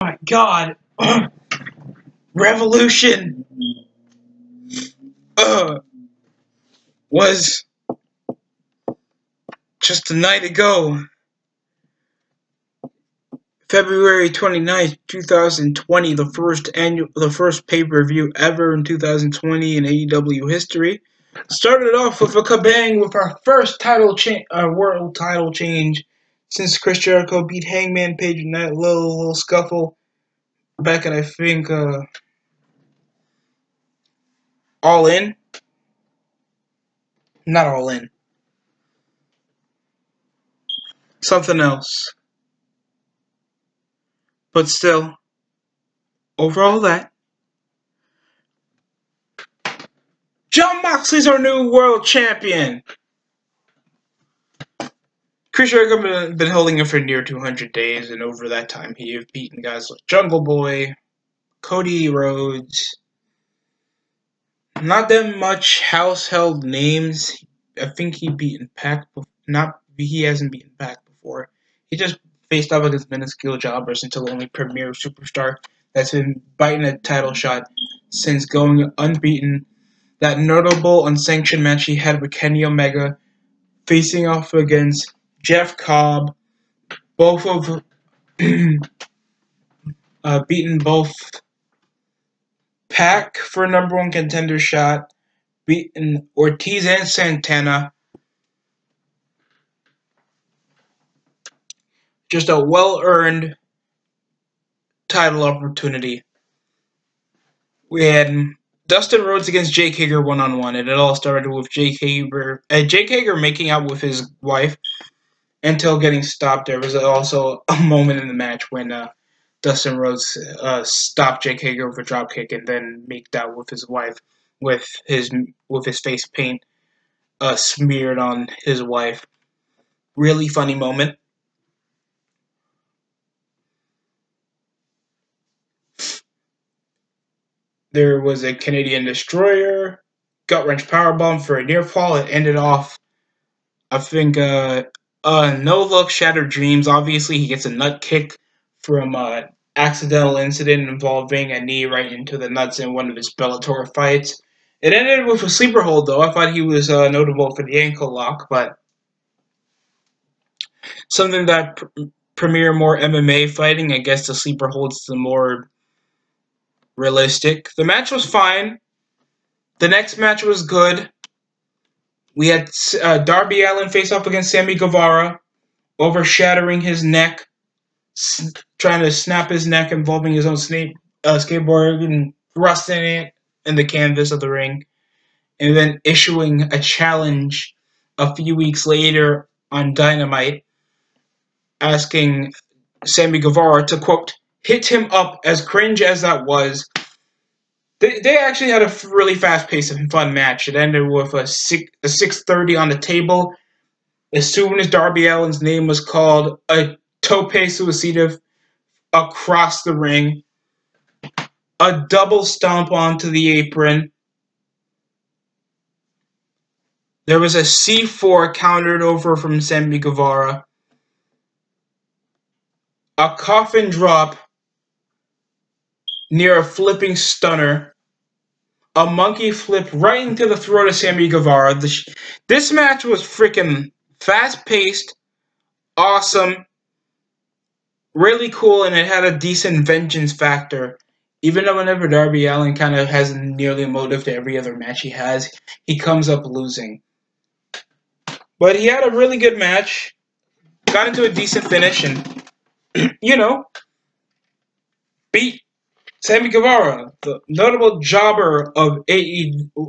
My God, Revolution was just a night ago, February 29th, 2020, the first pay-per-view ever in 2020 in AEW history. Started off with a kabang with our first world title change since Chris Jericho beat Hangman Page in that little scuffle back at, I think, All In? Not All In. Something else. But still, over all that, Jon Moxley's our new world champion! Chris Jericho has been holding it for near 200 days, and over that time he has beaten guys like Jungle Boy, Cody Rhodes. Not that much household names. I think he beaten Pac. He hasn't beaten Pac before. He just faced up against minuscule jobbers until the only premier superstar that's been biting a title shot since going unbeaten. That notable unsanctioned match he had with Kenny Omega, facing off against Jeff Cobb, both of beaten both Pac for number one contender shot, beaten Ortiz and Santana. Just a well-earned title opportunity. We had Dustin Rhodes against Jake Hager one-on-one, and it all started with Jake Hager making out with his wife until getting stopped. There was also a moment in the match when Dustin Rhodes stopped Jake Hager with a dropkick and then made out with his wife with his face paint smeared on his wife. Really funny moment. There was a Canadian Destroyer, gut wrench powerbomb for a near fall. It ended off, I think, no look, Shattered Dreams. Obviously, he gets a nut kick from an accidental incident involving a knee right into the nuts in one of his Bellator fights. It ended with a sleeper hold, though. I thought he was notable for the ankle lock, but something that premier more MMA fighting, I guess the sleeper hold's the more realistic. The match was fine. The next match was good. We had Darby Allin face off against Sammy Guevara, overshattering his neck, trying to snap his neck, involving his own skateboard and thrusting it in the canvas of the ring, and then issuing a challenge a few weeks later on Dynamite, asking Sammy Guevara to, quote, hit him up. As cringe as that was, they actually had a really fast-paced and fun match. It ended with a 6:30 on the table. As soon as Darby Allin's name was called, a tope suicida across the ring, a double stomp onto the apron. There was a C4 countered over from Sammy Guevara, a coffin drop near a flipping stunner, a monkey flip right into the throat of Sammy Guevara. This match was freaking fast-paced, awesome, really cool, and it had a decent vengeance factor. Even though whenever Darby Allin kind of has nearly a motive to every other match he has, he comes up losing. But he had a really good match, got into a decent finish, and, beat Sammy Guevara, the notable jobber of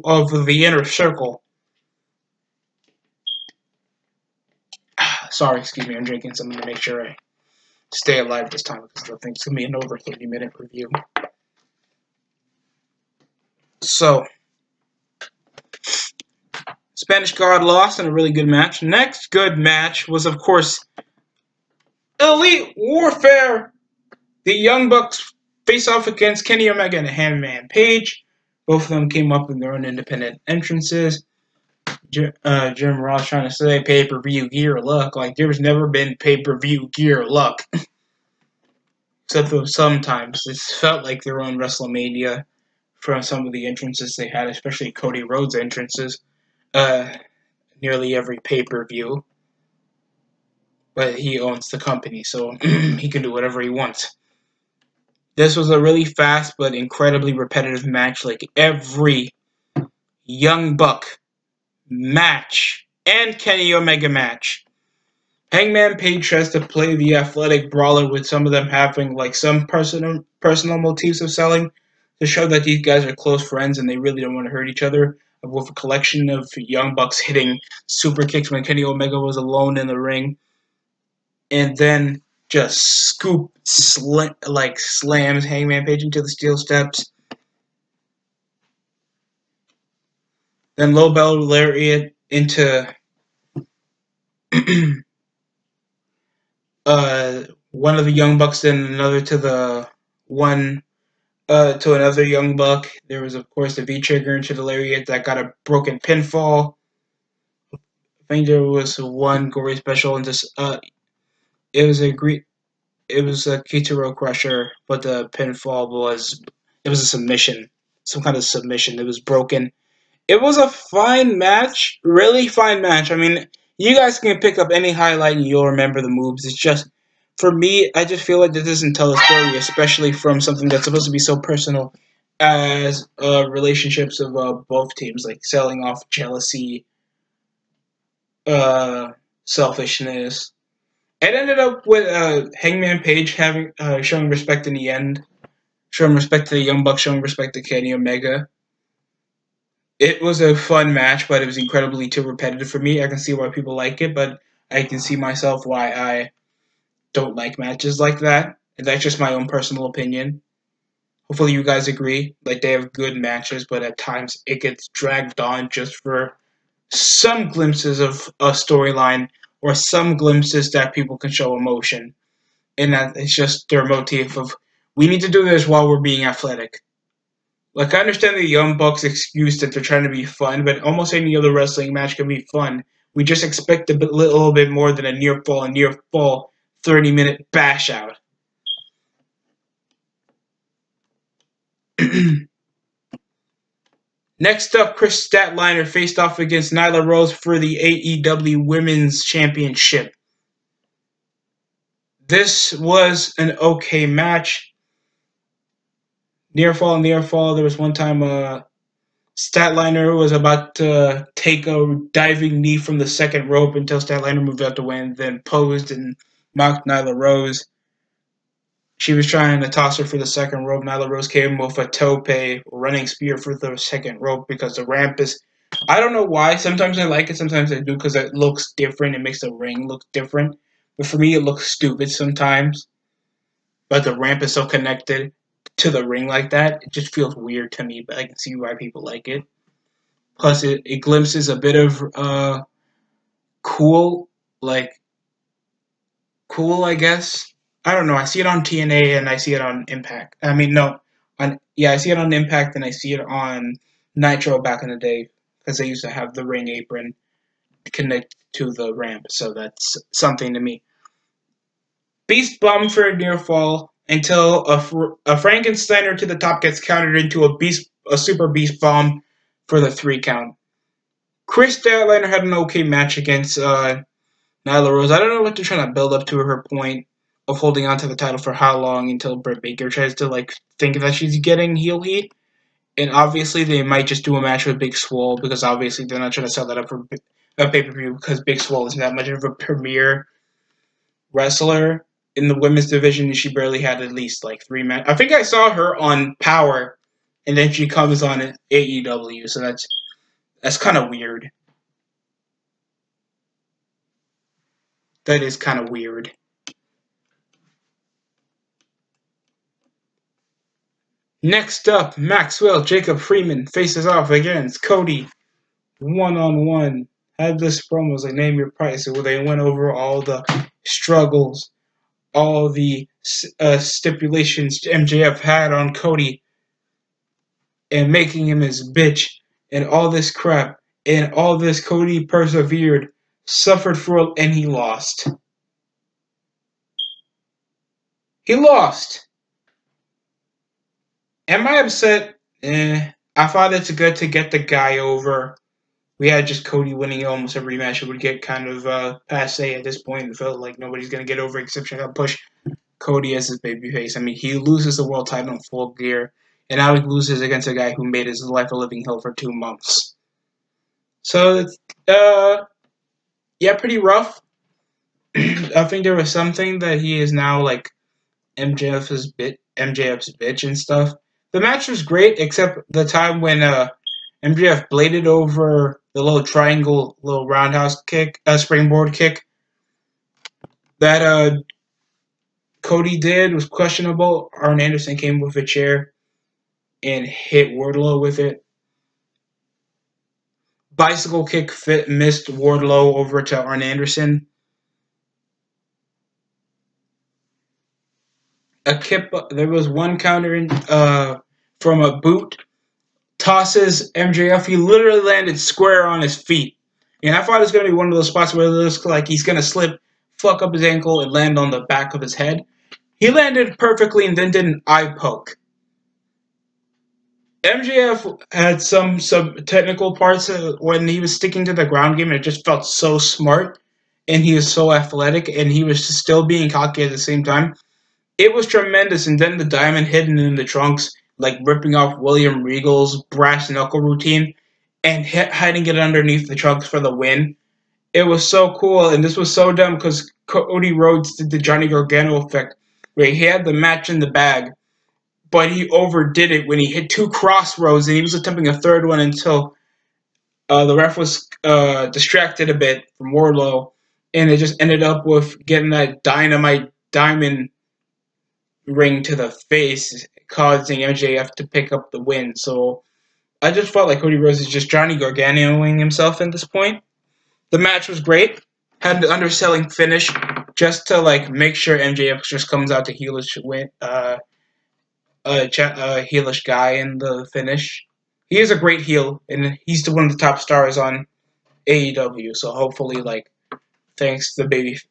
of the Inner Circle. Sorry, excuse me, I'm drinking something to make sure I stay alive this time, because I think it's going to be an over 30-minute review. So, Spanish God lost in a really good match. Next good match was, of course, Elite Warfare. The Young Bucks face off against Kenny Omega and Hangman Page. Both of them came up in their own independent entrances. Jim Ross trying to say pay-per-view gear luck. Like, there's never been pay-per-view gear luck. Except for sometimes. It felt like their own WrestleMania from some of the entrances they had, especially Cody Rhodes' entrances. Nearly every pay-per-view. But he owns the company, so he can do whatever he wants. This was a really fast but incredibly repetitive match. Like every Young Buck match and Kenny Omega match, Hangman Page tries to play the athletic brawler, with some of them having like some personal motifs of selling to show that these guys are close friends and they really don't want to hurt each other. With a collection of Young Bucks hitting super kicks when Kenny Omega was alone in the ring, and then just slams Hangman Page into the steel steps. Then low bell lariat into one of the Young Bucks, then another to the one to another Young Buck. There was, of course, the V trigger into the lariat that got a broken pinfall. I think there was one gory special, and it was a Kitaro crusher, but the pinfall was a submission, some kind of submission. It was broken. It was a fine match, really fine match. I mean, you guys can pick up any highlight and you'll remember the moves. It's just, for me, I just feel like this doesn't tell a story, especially from something that's supposed to be so personal as relationships of both teams, like selling off jealousy, selfishness. It ended up with Hangman Page having showing respect in the end, showing respect to the Young Bucks, showing respect to Kenny Omega. It was a fun match, but it was incredibly too repetitive for me. I can see why people like it, but I can see myself why I don't like matches like that. And that's just my own personal opinion. Hopefully you guys agree. Like, they have good matches, but at times it gets dragged on just for some glimpses of a storyline or some glimpses that people can show emotion. And that it's just their motif of, we need to do this while we're being athletic. Like, I understand the Young Bucks' excuse that they're trying to be fun, but almost any other wrestling match can be fun. We just expect a little bit more than a near fall 30-minute bash out. Next up, Chris Statlander faced off against Nyla Rose for the AEW Women's Championship. This was an okay match. Near fall. There was one time Statlander was about to take a diving knee from the second rope until Statlander moved out the way and then posed and mocked Nyla Rose. She was trying to toss her for the second rope. Nyla Rose came with a tope, running spear for the second rope because the ramp is... I don't know why. Sometimes I like it, sometimes I do, because it looks different. It makes the ring look different. But for me, it looks stupid sometimes. But the ramp is so connected to the ring like that, it just feels weird to me, but I can see why people like it. Plus, it glimpses a bit of cool, I guess. I don't know. I see it on TNA and I see it on Impact. I mean, no, I see it on Impact and I see it on Nitro back in the day because they used to have the ring apron connect to the ramp, so that's something to me. Beast bomb for a near fall until a Frankensteiner to the top gets countered into a super beast bomb for the 3 count. Chris Statlander had an okay match against Nyla Rose. I don't know what they're trying to build up to her point of holding on to the title for how long until Britt Baker tries to think that she's getting heel heat. And obviously they might just do a match with Big Swole because obviously they're not trying to set that up for a pay-per-view because Big Swole isn't that much of a premier wrestler in the women's division, and she barely had at least 3 matches. I think I saw her on Power, and then she comes on AEW, so that's kind of weird. That is kind of weird. Next up, Maxwell Jacob Freeman faces off against Cody one-on-one. Had this promo was name your price, where they went over all the struggles, all the stipulations MJF had on Cody, and making him his bitch, and all this crap, and all this Cody persevered, suffered for, and he lost. He lost. Am I upset? I thought it's good to get the guy over. We had just Cody winning almost every match. It would get kind of passe at this point. It felt like nobody's going to get over except trying to push Cody as his babyface. I mean, he loses the world title in Full Gear, and now he loses against a guy who made his life a living hell for 2 months. So, yeah, pretty rough. I think there was something that he is now like MJF's bitch and stuff. The match was great, except the time when MJF bladed over the little triangle, little roundhouse kick, springboard kick that Cody did was questionable. Arn Anderson came with a chair and hit Wardlow with it. Bicycle kick missed Wardlow over to Arn Anderson. There was one counter from a boot. Tosses MJF. He literally landed square on his feet. And I thought it was going to be one of those spots where it looks like he's going to slip, fuck up his ankle, and land on the back of his head. He landed perfectly and then did an eye poke. MJF had some technical parts when he was sticking to the ground game, and it just felt so smart, and he was so athletic, and he was still being cocky at the same time. It was tremendous, and then the diamond hidden in the trunks, like ripping off William Regal's brass knuckle routine, and hiding it underneath the trunks for the win. It was so cool, and this was so dumb because Cody Rhodes did the Johnny Gargano effect, where he had the match in the bag, but he overdid it when he hit 2 crossroads, and he was attempting a third one until the ref was distracted a bit from Wardlow, and it just ended up with getting that dynamite diamond ring to the face, causing MJF to pick up the win. So I just felt like Cody Rhodes is just Johnny Garganoing himself at this point. The match was great. Had an underselling finish just to like make sure MJF just comes out to heelish win, heelish guy in the finish. He is a great heel, and he's one of the top stars on AEW. So hopefully, like, thanks to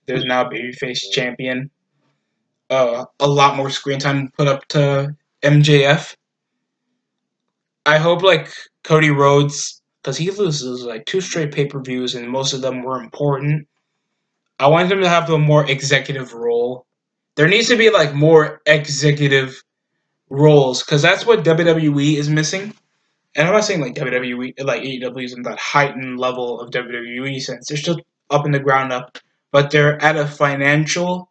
there's now a babyface champion. A lot more screen time put up to MJF. I hope like Cody Rhodes, because he loses like 2 straight pay-per-views, and most of them were important. I want him to have a more executive role. There needs to be like more executive roles, because that's what WWE is missing. And I'm not saying like WWE, like AEW is in that heightened level of WWE sense. They're still up in the ground up, but they're at a financial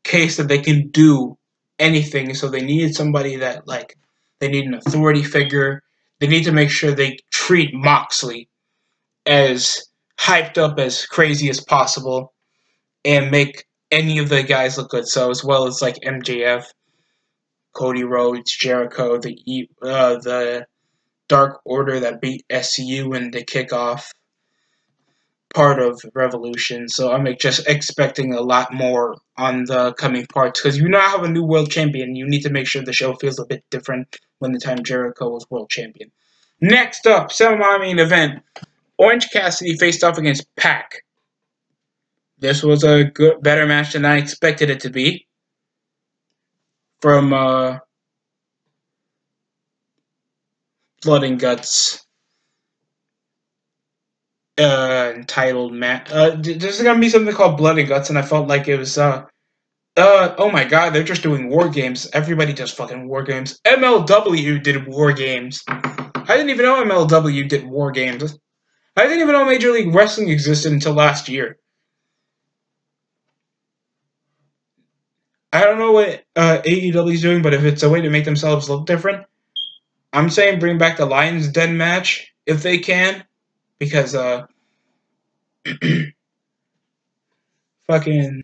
case that they can do anything. So they needed somebody that like they need an authority figure. They need to make sure they treat Moxley as hyped up, as crazy as possible, and make any of the guys look good. So as well as like MJF, Cody Rhodes, Jericho, the Dark Order that beat SCU in the kickoff part of Revolution. So I'm just expecting a lot more on the coming parts, because you now have a new world champion. You need to make sure the show feels a bit different when the time Jericho was world champion. Next up, semi-main event. Orange Cassidy faced off against Pac. This was a better match than I expected it to be. From Blood and Guts entitled match. There's gonna be something called Blood and Guts, and I felt like it was oh my god, they're just doing war games. Everybody does fucking war games. MLW did war games. I didn't even know MLW did war games. I didn't even know Major League Wrestling existed until last year. I don't know what AEW is doing, but if it's a way to make themselves look different, I'm saying bring back the Lions Den match if they can, because fucking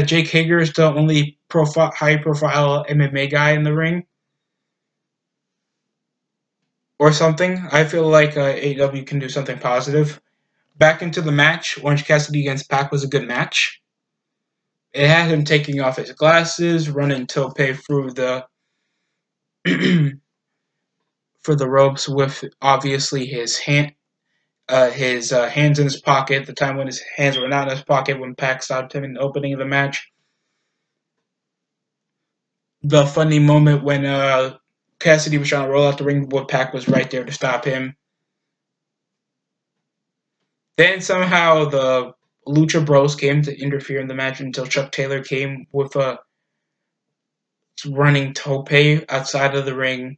Jake Hager is the only high-profile MMA guy in the ring, or something. I feel like AEW can do something positive. Back into the match, Orange Cassidy against Pac was a good match. It had him taking off his glasses, running tope through the for the ropes with obviously his hands in his pocket. The time when his hands were not in his pocket when Pac stopped him in the opening of the match. the funny moment when Cassidy was trying to roll out the ring, Wolfpack was right there to stop him. Then somehow the Lucha Bros came to interfere in the match until Chuck Taylor came with a running tope outside of the ring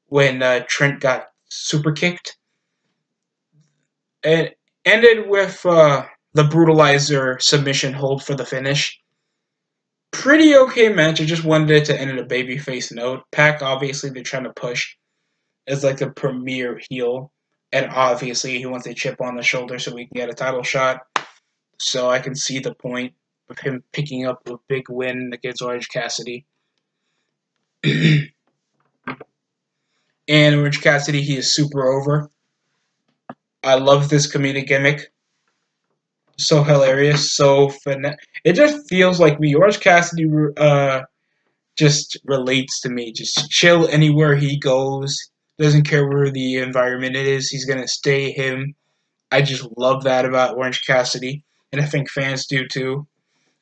when Trent got super kicked. It ended with the Brutalizer submission hold for the finish. Pretty okay match. I just wanted it to end in a babyface note. Pac, obviously, they're trying to push as like a premier heel. And obviously, he wants a chip on the shoulder so we can get a title shot. So I can see the point of him picking up a big win against Orange Cassidy. And Orange Cassidy, he is super over. I love this comedic gimmick. So hilarious, so fun. It just feels like me. Orange Cassidy just relates to me. Just chill anywhere he goes. Doesn't care where the environment is. He's gonna stay him. I just love that about Orange Cassidy, and I think fans do too.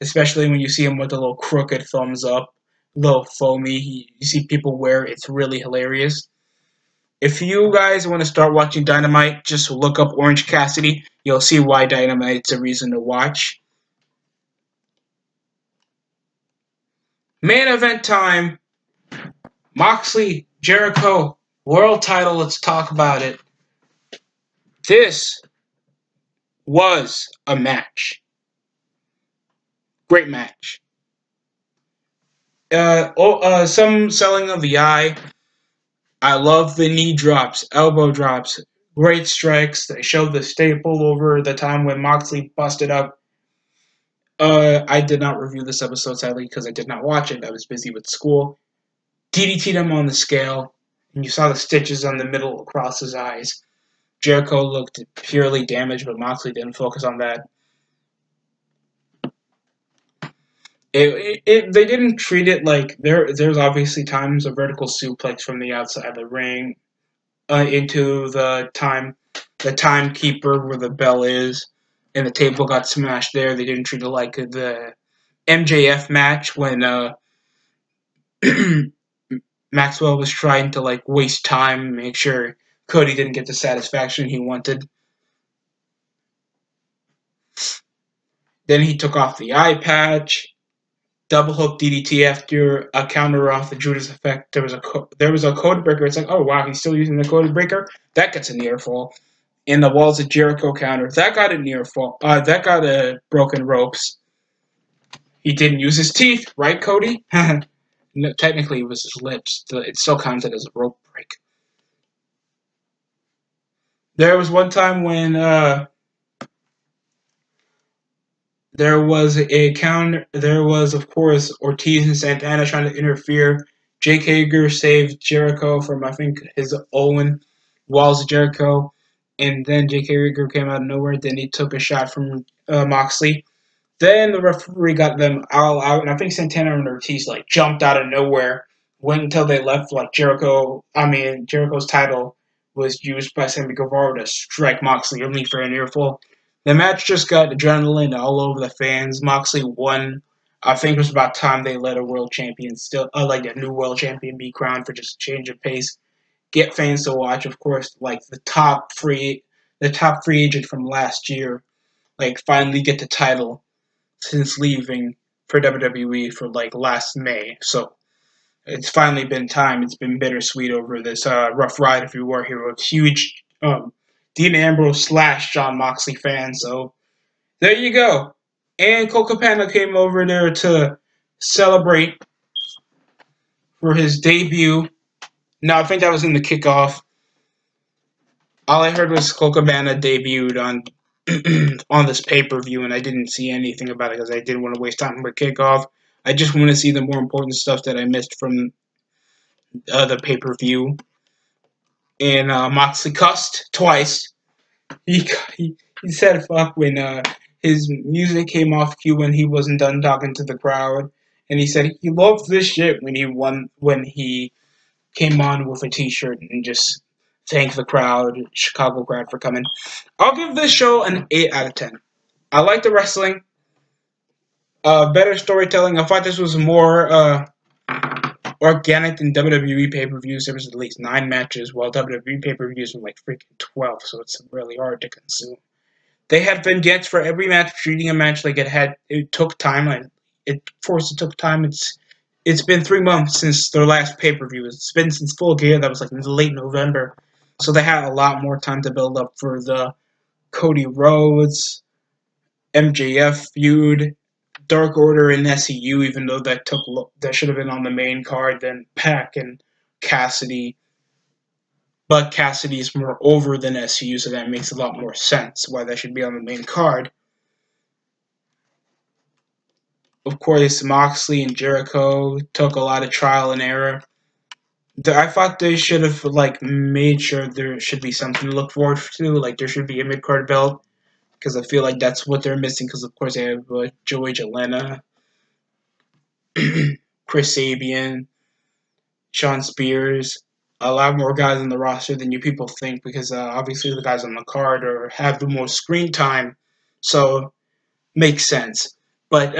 Especially when you see him with a little crooked thumbs up, little foamy. You see people wear it. It's really hilarious. If you guys want to start watching Dynamite, just look up Orange Cassidy. You'll see why Dynamite's a reason to watch. Main event time. Moxley, Jericho, world title. Let's talk about it. This was a match. Great match. Some selling of the eye. I love the knee drops, elbow drops, great strikes. They showed the staple over the time when Moxley busted up. I did not review this episode, sadly, because I did not watch it. I was busy with school. DDT'd him on the scale, and you saw the stitches on the middle across his eyes. Jericho looked purely damaged, but Moxley didn't focus on that. They didn't treat it like there's obviously times a vertical suplex from the outside of the ring into the timekeeper where the bell is, and the table got smashed there. They didn't treat it like the MJF match when Maxwell was trying to like waste time, make sure Cody didn't get the satisfaction he wanted. Then he took off the eye patch, double hook DDT after a counter off the Judas effect. There was a code breaker. It's like, oh wow, he's still using the code breaker. That gets a near fall. In the Walls of Jericho counter, that got a near fall. That got a broken ropes. He didn't use his teeth, right, Cody? No, technically, it was his lips. It still counted as a rope break. There was one time when there was a counter. There was, of course, Ortiz and Santana trying to interfere. Jake Hager saved Jericho from, I think, his Owen Walls of Jericho. And then Jake Hager came out of nowhere. Then he took a shot from Moxley. Then the referee got them all out. And I think Santana and Ortiz like jumped out of nowhere. Went until they left like Jericho's title was used by Sammy Guevara to strike Moxley only for an earful. The match just got adrenaline all over the fans. Moxley won. I think it was about time they let a world champion like a new world champion be crowned for just a change of pace. Get fans to watch, of course, like the top free agent from last year, like finally get the title since leaving for WWE for like last May. So it's finally been time. It's been bittersweet over this rough ride, if you were here. A huge Dean Ambrose / John Moxley fan. So there you go. And Cole Cabana came over there to celebrate for his debut. No, I think that was in the kickoff. All I heard was Cole Cabana debuted on on this pay-per-view, and I didn't see anything about it because I didn't want to waste time with kickoff. I just want to see the more important stuff that I missed from the pay-per-view. And Moxley cussed twice. He said fuck when his music came off cue when he wasn't done talking to the crowd. And he said he loved this shit when he came on with a t-shirt and just thanked the crowd, Chicago crowd, for coming. I'll give this show an 8 out of 10. I like the wrestling. Better storytelling. I thought this was more organic than WWE pay-per-views. There was at least 9 matches, while WWE pay-per-views were like freaking 12, so it's really hard to consume. They had vignettes for every match, treating a match like it took time, and it took time. It's been 3 months since their last pay-per-view. It's been since Full Gear, that was like in late November. So they had a lot more time to build up for the Cody Rhodes, MJF feud, Dark Order and SCU, even though that should have been on the main card, then Pac and Cassidy. But Cassidy's more over than SCU, so that makes a lot more sense why that should be on the main card. Of course, Moxley and Jericho took a lot of trial and error. I thought they should have made sure there should be something to look forward to, like there should be a mid-card belt, because I feel like that's what they're missing, because of course they have Joey Janela, Chris Sabian, Sean Spears, a lot more guys on the roster than you people think, because obviously the guys on the card have the most screen time, so makes sense. But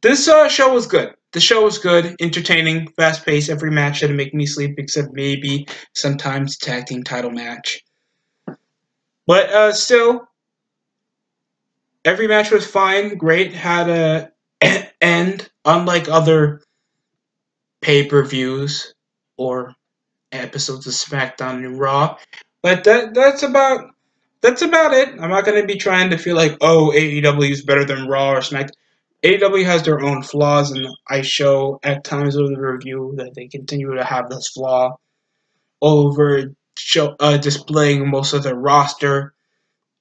this show was good. The show was good, entertaining, fast-paced. Every match didn't make me sleep, except maybe sometimes tag team title match. But still, every match was fine, great, had a end, unlike other pay-per-views or episodes of SmackDown and Raw. But that's about it. I'm not going to be trying to feel like, oh, AEW is better than Raw or SmackDown. AEW has their own flaws, and I show at times of the review that they continue to have this flaw over displaying most of their roster.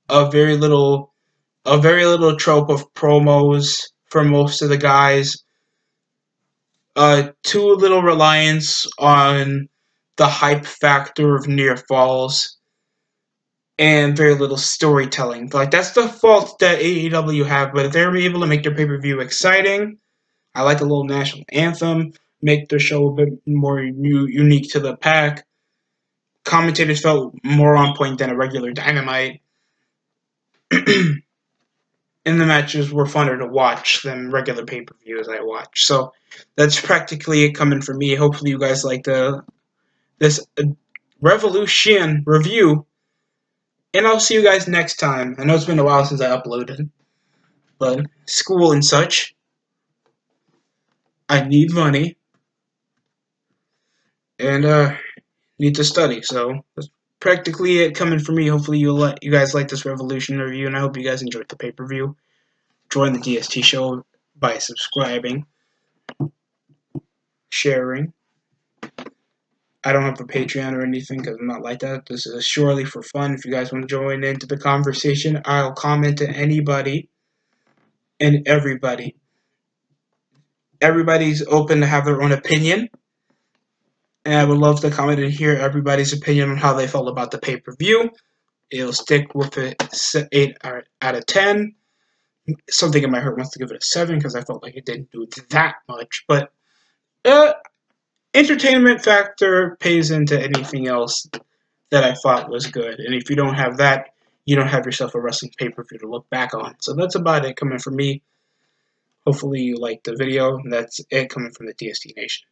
A very little trope of promos for most of the guys. Too little reliance on the hype factor of near falls. And very little storytelling. Like, that's the fault that AEW have, but if they're able to make their pay-per-view exciting, I like a little national anthem, make their show a bit more unique to the pack. Commentators felt more on point than a regular Dynamite. And the matches were funner to watch than regular pay-per-views I watch. So that's practically it coming from me. Hopefully you guys like this Revolution review. And I'll see you guys next time. I know it's been a while since I uploaded, but school and such. I need money, and need to study. So that's practically it coming from me. Hopefully you guys like this Revolution review, and I hope you guys enjoyed the pay-per-view. Join the DST show by subscribing, sharing. I don't have a Patreon or anything because I'm not like that. This is surely for fun. If you guys want to join into the conversation, I'll comment to anybody and everybody. Everybody's open to have their own opinion. And I would love to comment and hear everybody's opinion on how they felt about the pay-per-view. It'll stick with it 8 out of 10. Something in my heart wants to give it a 7 because I felt like it didn't do that much. But entertainment factor pays into anything else that I thought was good. And if you don't have that, you don't have yourself a wrestling pay-per-view to look back on. So that's about it coming from me. Hopefully you liked the video. That's it coming from the DST Nation.